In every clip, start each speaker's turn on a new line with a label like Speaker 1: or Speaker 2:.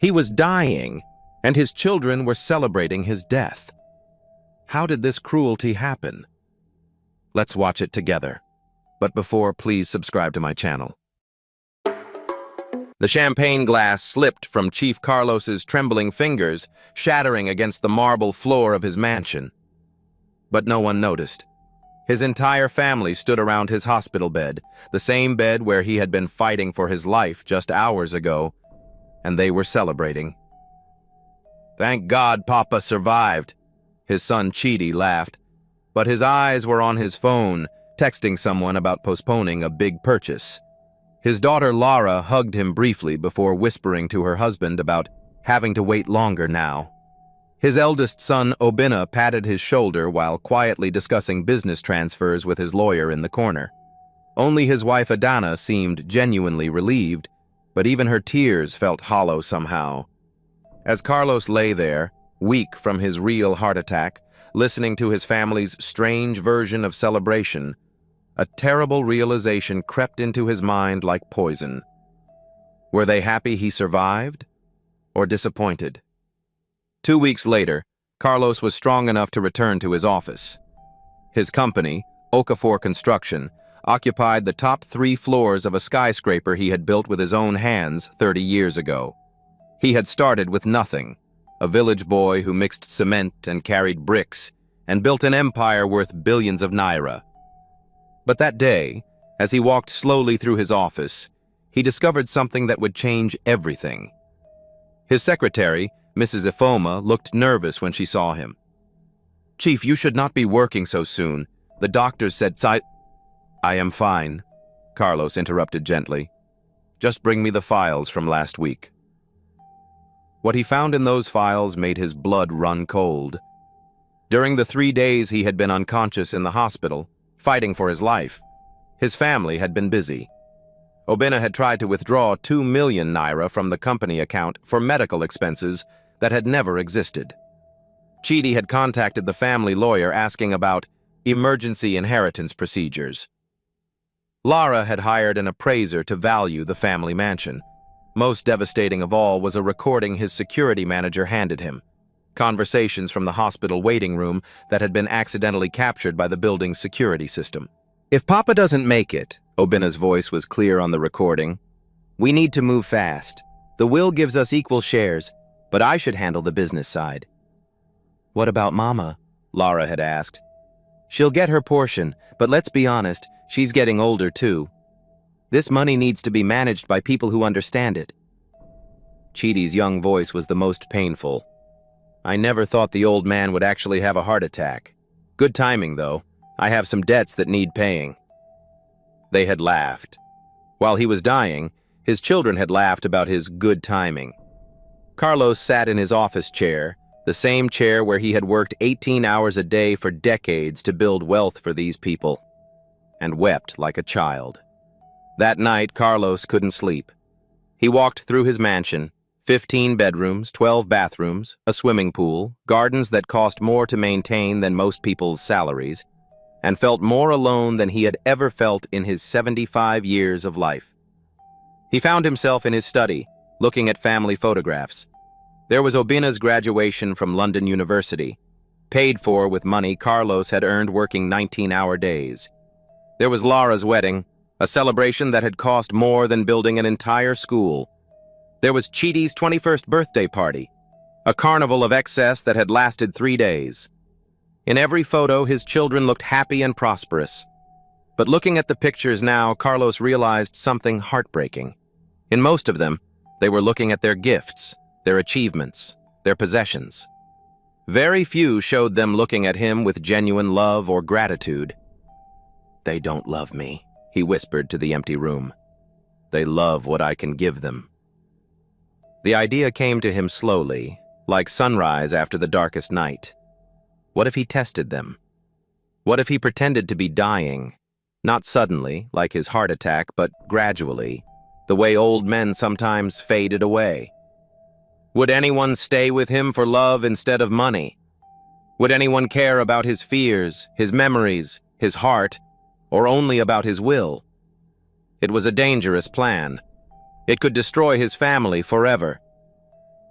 Speaker 1: He was dying, and his children were celebrating his death. How did this cruelty happen? Let's watch it together. But before, please subscribe to my channel. The champagne glass slipped from Chief Carlos's trembling fingers, shattering against the marble floor of his mansion. But no one noticed. His entire family stood around his hospital bed, the same bed where he had been fighting for his life just hours ago, and they were celebrating. "Thank God Papa survived," his son Chidi laughed, but his eyes were on his phone, texting someone about postponing a big purchase. His daughter Lara hugged him briefly before whispering to her husband about having to wait longer now. His eldest son Obinna patted his shoulder while quietly discussing business transfers with his lawyer in the corner. Only his wife Adana seemed genuinely relieved, but even her tears felt hollow somehow. As Carlos lay there, weak from his real heart attack, listening to his family's strange version of celebration, a terrible realization crept into his mind like poison. Were they happy he survived, or disappointed? 2 weeks later, Carlos was strong enough to return to his office. His company, Okafor Construction, occupied the top 3 floors of a skyscraper he had built with his own hands 30 years ago. He had started with nothing, a village boy who mixed cement and carried bricks, and built an empire worth billions of naira. But that day, as he walked slowly through his office, he discovered something that would change everything. His secretary, Mrs. Ifoma, looked nervous when she saw him. "Chief, you should not be working so soon. The doctors said I am fine," Carlos interrupted gently. "Just bring me the files from last week." What he found in those files made his blood run cold. During the 3 days he had been unconscious in the hospital, fighting for his life, his family had been busy. Obinna had tried to withdraw 2 million naira from the company account for medical expenses that had never existed. Chidi had contacted the family lawyer asking about emergency inheritance procedures. Lara had hired an appraiser to value the family mansion. Most devastating of all was a recording his security manager handed him. Conversations from the hospital waiting room that had been accidentally captured by the building's security system. "If Papa doesn't make it," Obinna's voice was clear on the recording, "we need to move fast. The will gives us equal shares, but I should handle the business side." "What about Mama?" Lara had asked. "She'll get her portion, but let's be honest, she's getting older too. This money needs to be managed by people who understand it." Chidi's young voice was the most painful. "I never thought the old man would actually have a heart attack. Good timing, though. I have some debts that need paying." They had laughed. While he was dying, his children had laughed about his good timing. Carlos sat in his office chair, the same chair where he had worked 18 hours a day for decades to build wealth for these people, and wept like a child. That night, Carlos couldn't sleep. He walked through his mansion, 15 bedrooms, 12 bathrooms, a swimming pool, gardens that cost more to maintain than most people's salaries, and felt more alone than he had ever felt in his 75 years of life. He found himself in his study, looking at family photographs. There was Obinna's graduation from London University, paid for with money Carlos had earned working 19-hour days. There was Lara's wedding, a celebration that had cost more than building an entire school. There was Chidi's 21st birthday party, a carnival of excess that had lasted 3 days. In every photo, his children looked happy and prosperous. But looking at the pictures now, Carlos realized something heartbreaking. In most of them, they were looking at their gifts, their achievements, their possessions. Very few showed them looking at him with genuine love or gratitude. "They don't love me," he whispered to the empty room. "They love what I can give them." The idea came to him slowly, like sunrise after the darkest night. What if he tested them? What if he pretended to be dying, not suddenly, like his heart attack, but gradually, the way old men sometimes faded away? Would anyone stay with him for love instead of money? Would anyone care about his fears, his memories, his heart, or only about his will? It was a dangerous plan. It could destroy his family forever.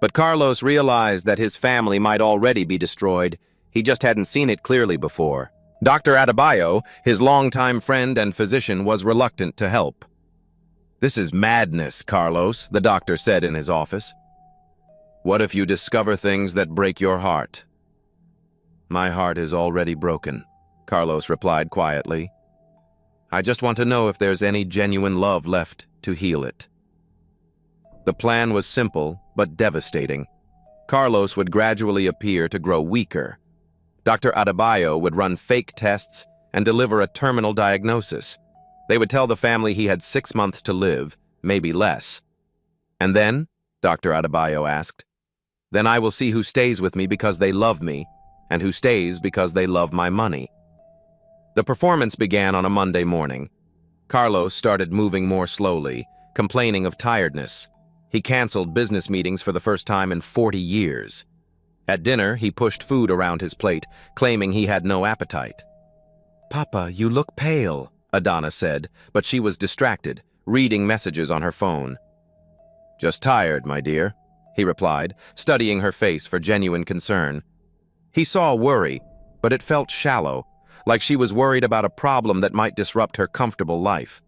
Speaker 1: But Carlos realized that his family might already be destroyed. He just hadn't seen it clearly before. Dr. Adebayo, his longtime friend and physician, was reluctant to help. "This is madness, Carlos," the doctor said in his office. "What if you discover things that break your heart?" "My heart is already broken," Carlos replied quietly. "I just want to know if there's any genuine love left to heal it." The plan was simple, but devastating. Carlos would gradually appear to grow weaker. Dr. Adebayo would run fake tests and deliver a terminal diagnosis. They would tell the family he had 6 months to live, maybe less. "And then?" Dr. Adebayo asked. "Then I will see who stays with me because they love me, and who stays because they love my money." The performance began on a Monday morning. Carlos started moving more slowly, complaining of tiredness. He canceled business meetings for the first time in 40 years. At dinner, he pushed food around his plate, claiming he had no appetite. "Papa, you look pale," Adana said, but she was distracted, reading messages on her phone. "Just tired, my dear," he replied, studying her face for genuine concern. He saw worry, but it felt shallow, like she was worried about a problem that might disrupt her comfortable life.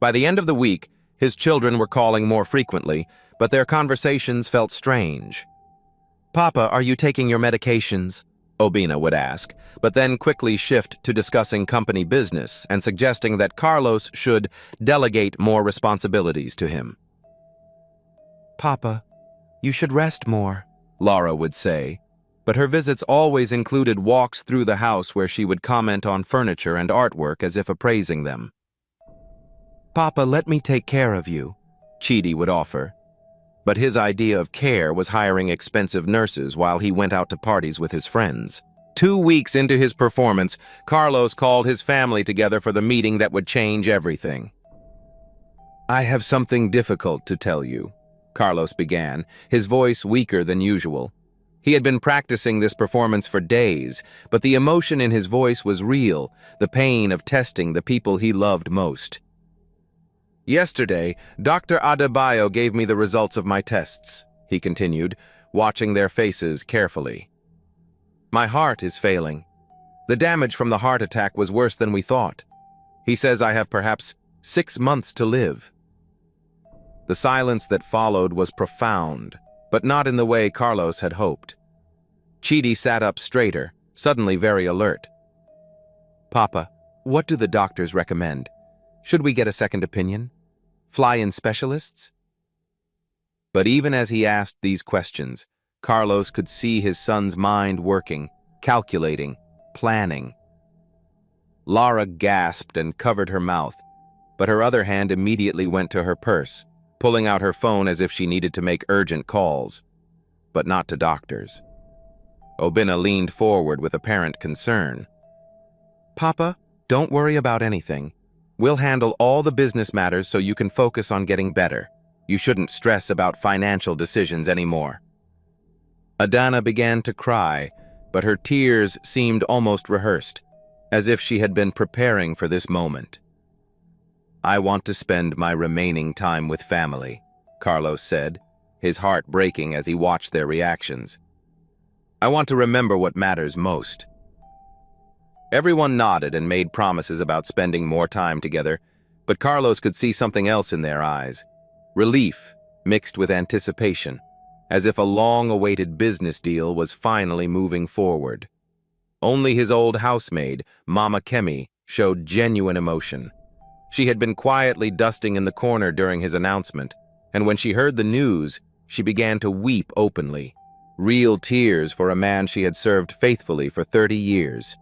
Speaker 1: By the end of the week, his children were calling more frequently, but their conversations felt strange. "Papa, are you taking your medications?" Obina would ask, but then quickly shift to discussing company business and suggesting that Carlos should delegate more responsibilities to him. "Papa, you should rest more," Laura would say, but her visits always included walks through the house where she would comment on furniture and artwork as if appraising them. "Papa, let me take care of you," Chidi would offer. But his idea of care was hiring expensive nurses while he went out to parties with his friends. 2 weeks into his performance, Carlos called his family together for the meeting that would change everything. "I have something difficult to tell you," Carlos began, his voice weaker than usual. He had been practicing this performance for days, but the emotion in his voice was real, the pain of testing the people he loved most. "Yesterday, Dr. Adebayo gave me the results of my tests," he continued, watching their faces carefully. "My heart is failing. The damage from the heart attack was worse than we thought. He says I have perhaps 6 months to live." The silence that followed was profound, but not in the way Carlos had hoped. Chidi sat up straighter, suddenly very alert. "Papa, what do the doctors recommend? Should we get a second opinion? Fly in specialists?" But even as he asked these questions, Carlos could see his son's mind working, calculating, planning. Lara gasped and covered her mouth, but her other hand immediately went to her purse, pulling out her phone as if she needed to make urgent calls, but not to doctors. Obina leaned forward with apparent concern. "Papa, don't worry about anything. We'll handle all the business matters so you can focus on getting better. You shouldn't stress about financial decisions anymore." Adana began to cry, but her tears seemed almost rehearsed, as if she had been preparing for this moment. "I want to spend my remaining time with family," Carlos said, his heart breaking as he watched their reactions. "I want to remember what matters most." Everyone nodded and made promises about spending more time together, but Carlos could see something else in their eyes. Relief mixed with anticipation, as if a long-awaited business deal was finally moving forward. Only his old housemaid, Mama Kemi, showed genuine emotion. She had been quietly dusting in the corner during his announcement, and when she heard the news, she began to weep openly. Real tears for a man she had served faithfully for 30 years.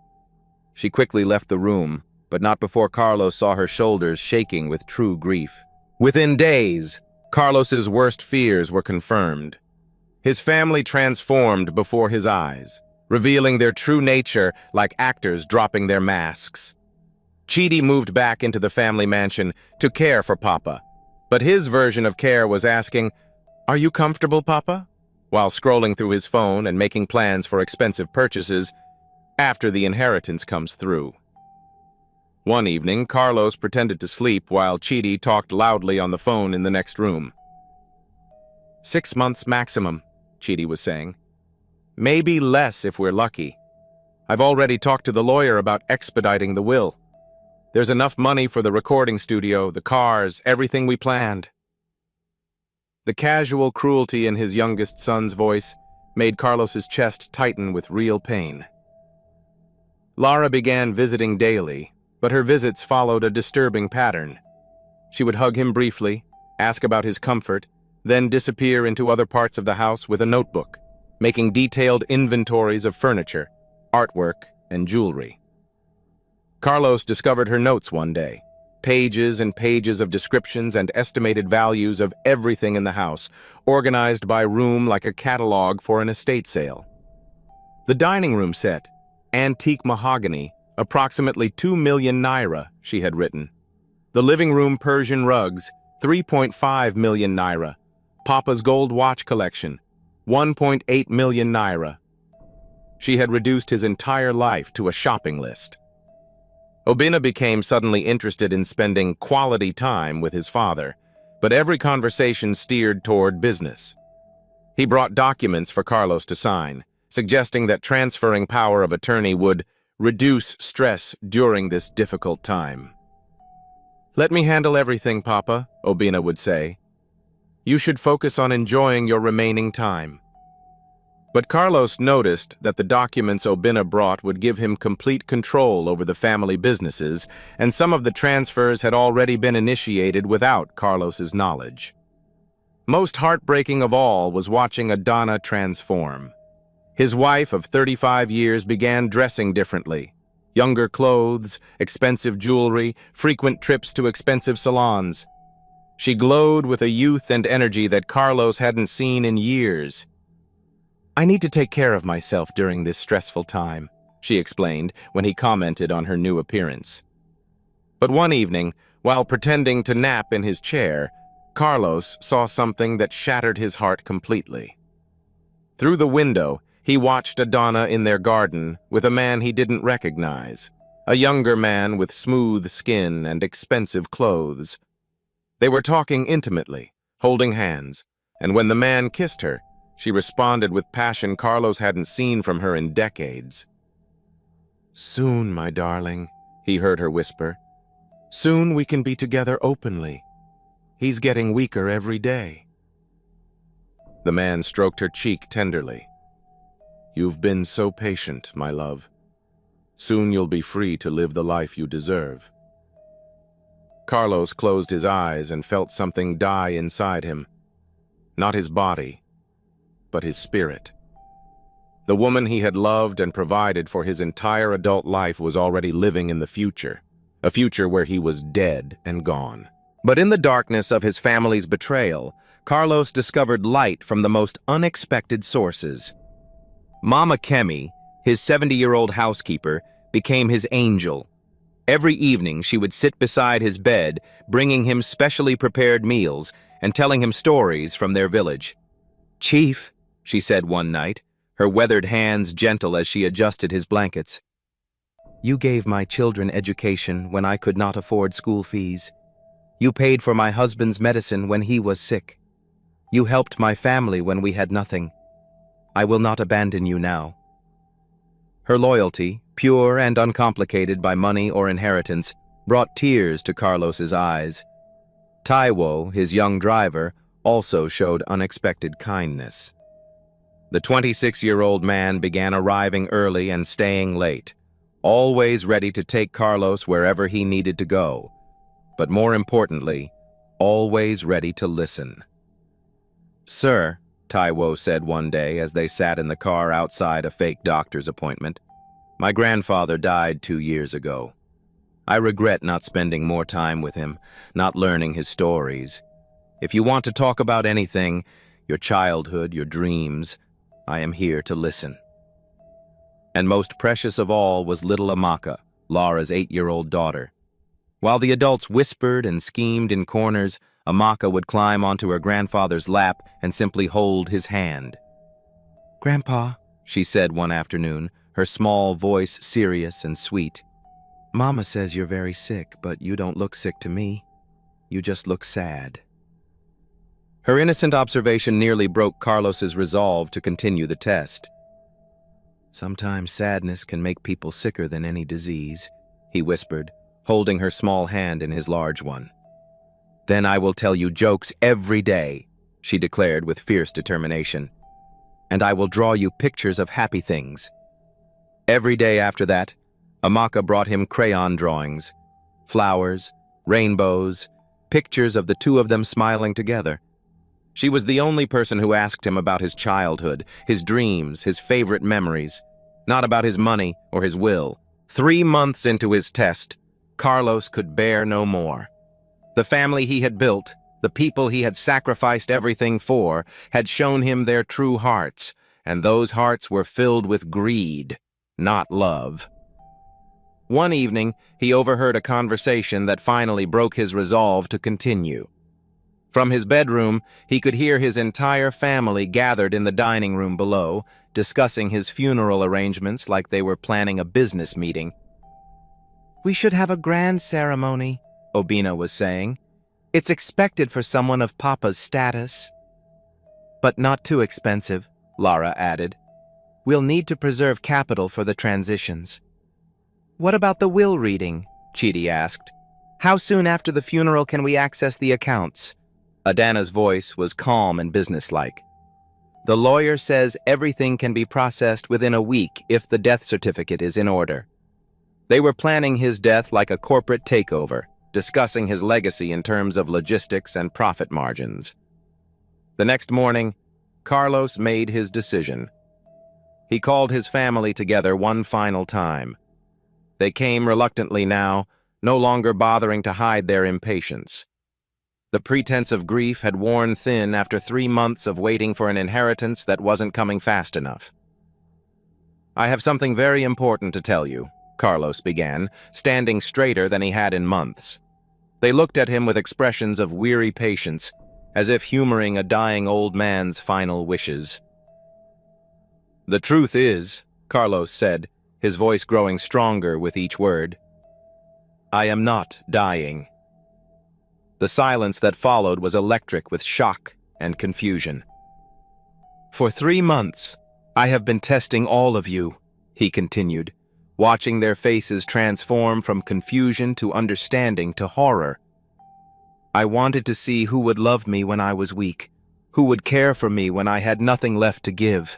Speaker 1: She quickly left the room, but not before Carlos saw her shoulders shaking with true grief. Within days, Carlos's worst fears were confirmed. His family transformed before his eyes, revealing their true nature like actors dropping their masks. Chidi moved back into the family mansion to care for Papa, but his version of care was asking, "Are you comfortable, Papa?" while scrolling through his phone and making plans for expensive purchases after the inheritance comes through. One evening, Carlos pretended to sleep while Chidi talked loudly on the phone in the next room. 6 months maximum, Chidi was saying. Maybe less if we're lucky. I've already talked to the lawyer about expediting the will. There's enough money for the recording studio, the cars, everything we planned. The casual cruelty in his youngest son's voice made Carlos's chest tighten with real pain. Lara began visiting daily, but her visits followed a disturbing pattern. She would hug him briefly, ask about his comfort, then disappear into other parts of the house with a notebook, making detailed inventories of furniture, artwork, and jewelry. Carlos discovered her notes one day, pages and pages of descriptions and estimated values of everything in the house, organized by room like a catalog for an estate sale. The dining room set, antique mahogany, approximately 2 million naira, she had written. The living room Persian rugs, 3.5 million naira. Papa's gold watch collection, 1.8 million naira. She had reduced his entire life to a shopping list. Obinna became suddenly interested in spending quality time with his father, but every conversation steered toward business. He brought documents for Carlos to sign, suggesting that transferring power of attorney would reduce stress during this difficult time. "Let me handle everything, Papa," Obinna would say. "You should focus on enjoying your remaining time." But Carlos noticed that the documents Obinna brought would give him complete control over the family businesses, and some of the transfers had already been initiated without Carlos's knowledge. Most heartbreaking of all was watching Adana transform. His wife of 35 years began dressing differently. Younger clothes, expensive jewelry, frequent trips to expensive salons. She glowed with a youth and energy that Carlos hadn't seen in years. "I need to take care of myself during this stressful time," she explained when he commented on her new appearance. But one evening, while pretending to nap in his chair, Carlos saw something that shattered his heart completely. Through the window, he watched Adana in their garden with a man he didn't recognize, a younger man with smooth skin and expensive clothes. They were talking intimately, holding hands, and when the man kissed her, she responded with passion Carlos hadn't seen from her in decades. "Soon, my darling," he heard her whisper. "Soon we can be together openly. He's getting weaker every day." The man stroked her cheek tenderly. "You've been so patient, my love. Soon you'll be free to live the life you deserve." Carlos closed his eyes and felt something die inside him. Not his body, but his spirit. The woman he had loved and provided for his entire adult life was already living in the future, a future where he was dead and gone. But in the darkness of his family's betrayal, Carlos discovered light from the most unexpected sources. Mama Kemi, his 70-year-old housekeeper, became his angel. Every evening she would sit beside his bed, bringing him specially prepared meals and telling him stories from their village. "Chief," she said one night, her weathered hands gentle as she adjusted his blankets, "you gave my children education when I could not afford school fees. You paid for my husband's medicine when he was sick. You helped my family when we had nothing. I will not abandon you now." Her loyalty, pure and uncomplicated by money or inheritance, brought tears to Carlos's eyes. Taiwo, his young driver, also showed unexpected kindness. The 26-year-old man began arriving early and staying late, always ready to take Carlos wherever he needed to go, but more importantly, always ready to listen. "Sir," Taiwo said one day as they sat in the car outside a fake doctor's appointment, "my grandfather died 2 years ago. I regret not spending more time with him, not learning his stories. If you want to talk about anything, your childhood, your dreams, I am here to listen." And most precious of all was little Amaka, Lara's 8-year-old daughter. While the adults whispered and schemed in corners, Amaka would climb onto her grandfather's lap and simply hold his hand. "Grandpa," she said one afternoon, her small voice serious and sweet, "Mama says you're very sick, but you don't look sick to me. You just look sad." Her innocent observation nearly broke Carlos's resolve to continue the test. "Sometimes sadness can make people sicker than any disease," he whispered, holding her small hand in his large one. "Then I will tell you jokes every day," she declared with fierce determination. "And I will draw you pictures of happy things." Every day after that, Amaka brought him crayon drawings, flowers, rainbows, pictures of the two of them smiling together. She was the only person who asked him about his childhood, his dreams, his favorite memories, not about his money or his will. 3 months into his test, Carlos could bear no more. The family he had built, the people he had sacrificed everything for, had shown him their true hearts, and those hearts were filled with greed, not love. One evening, he overheard a conversation that finally broke his resolve to continue. From his bedroom, he could hear his entire family gathered in the dining room below, discussing his funeral arrangements like they were planning a business meeting. "We should have a grand ceremony," Obina was saying. "It's expected for someone of Papa's status." "But not too expensive," Lara added. "We'll need to preserve capital for the transitions." "What about the will reading?" Chidi asked. "How soon after the funeral can we access the accounts?" Adana's voice was calm and businesslike. "The lawyer says everything can be processed within a week if the death certificate is in order." They were planning his death like a corporate takeover, discussing his legacy in terms of logistics and profit margins. The next morning, Carlos made his decision. He called his family together one final time. They came reluctantly now, no longer bothering to hide their impatience. The pretense of grief had worn thin after 3 months of waiting for an inheritance that wasn't coming fast enough. "I have something very important to tell you," Carlos began, standing straighter than he had in months. They looked at him with expressions of weary patience, as if humoring a dying old man's final wishes. "The truth is," Carlos said, his voice growing stronger with each word, "I am not dying." The silence that followed was electric with shock and confusion. "For 3 months, I have been testing all of you," he continued, watching their faces transform from confusion to understanding to horror. "I wanted to see who would love me when I was weak, who would care for me when I had nothing left to give."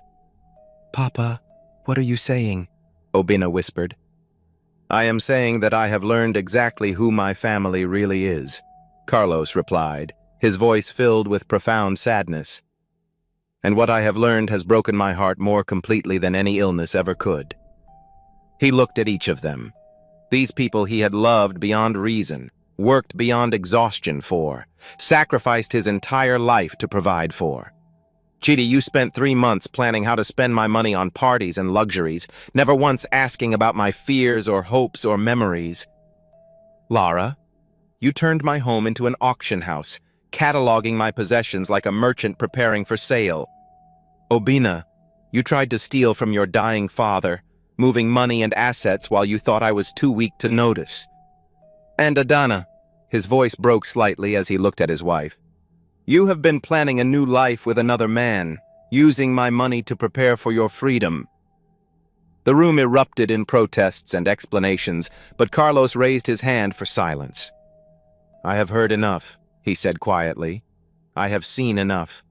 Speaker 1: "Papa, what are you saying?" Obina whispered. "I am saying that I have learned exactly who my family really is," Carlos replied, his voice filled with profound sadness. "And what I have learned has broken my heart more completely than any illness ever could." He looked at each of them. These people he had loved beyond reason, worked beyond exhaustion for, sacrificed his entire life to provide for. "Chidi, you spent 3 months planning how to spend my money on parties and luxuries, never once asking about my fears or hopes or memories. Lara, you turned my home into an auction house, cataloging my possessions like a merchant preparing for sale. Obina, you tried to steal from your dying father, moving money and assets while you thought I was too weak to notice. And Adana," his voice broke slightly as he looked at his wife, "you have been planning a new life with another man, using my money to prepare for your freedom." The room erupted in protests and explanations, but Carlos raised his hand for silence. "I have heard enough," he said quietly. "I have seen enough.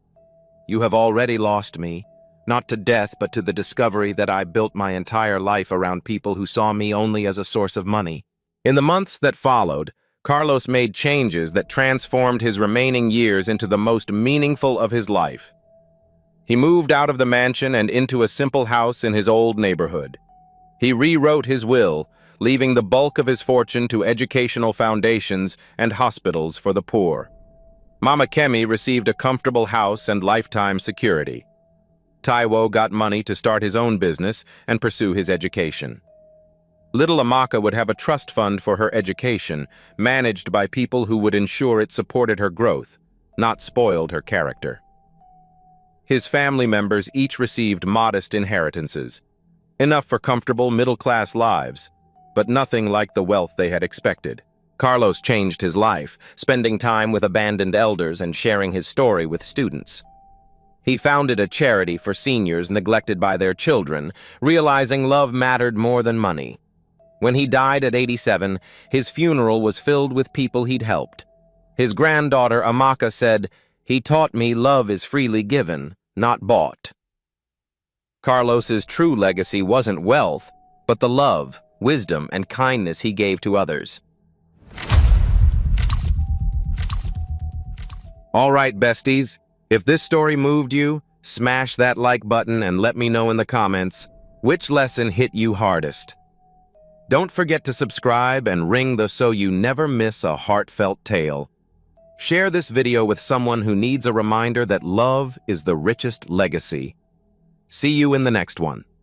Speaker 1: You have already lost me, not to death but to the discovery that I built my entire life around people who saw me only as a source of money." In the months that followed, Carlos made changes that transformed his remaining years into the most meaningful of his life. He moved out of the mansion and into a simple house in his old neighborhood. He rewrote his will, leaving the bulk of his fortune to educational foundations and hospitals for the poor. Mama Kemi received a comfortable house and lifetime security. Taiwo got money to start his own business and pursue his education. Little Amaka would have a trust fund for her education, managed by people who would ensure it supported her growth, not spoiled her character. His family members each received modest inheritances, enough for comfortable middle-class lives, but nothing like the wealth they had expected. Carlos changed his life, spending time with abandoned elders and sharing his story with students. He founded a charity for seniors neglected by their children, realizing love mattered more than money. When he died at 87, his funeral was filled with people he'd helped. His granddaughter, Amaka, said, "He taught me love is freely given, not bought." Carlos's true legacy wasn't wealth, but the love, wisdom, and kindness he gave to others. All right, besties, if this story moved you, smash that like button and let me know in the comments which lesson hit you hardest. Don't forget to subscribe and ring the so you never miss a heartfelt tale. Share this video with someone who needs a reminder that love is the richest legacy. See you in the next one.